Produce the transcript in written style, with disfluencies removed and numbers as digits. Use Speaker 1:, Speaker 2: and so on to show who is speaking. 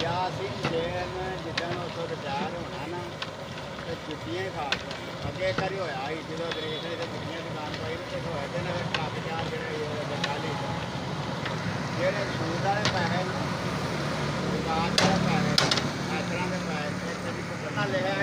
Speaker 1: ਜਾਂ ਅਸੀਂ ਜਿੱਦਣ ਉੱਥੋਂ ਰਿਟਾਇਰ ਹੋਣਾ ਨਾ ਤੇ ਜੁੱਤੀਆਂ ਹੀ ਖਾਸ ਅੱਗੇ ਕਰੀ ਹੋਇਆ ਸੀ ਜਦੋਂ ਗਰੇਸ ਨੇ ਤੇ ਜੁੱਤੀਆਂ ਦੀ ਦੁਕਾਨ ਪਾਈ ਤੇ ਹੋਇਆ ਤੇ ਨਾ ਟਰੱਕ ਚਾਰ ਜਿਹੜੇ ਬਟਾਲੇ ਜਿਹੜੇ ਸੂਦ ਵਾਲੇ ਪੈਸੇ ਦੁਕਾਨ ਵਾਲੇ ਪੈਸੇ ਇਸ ਤਰ੍ਹਾਂ ਦੇ ਪੈਸੇ ਇੱਥੇ ਵੀ ਲਿਖਿਆ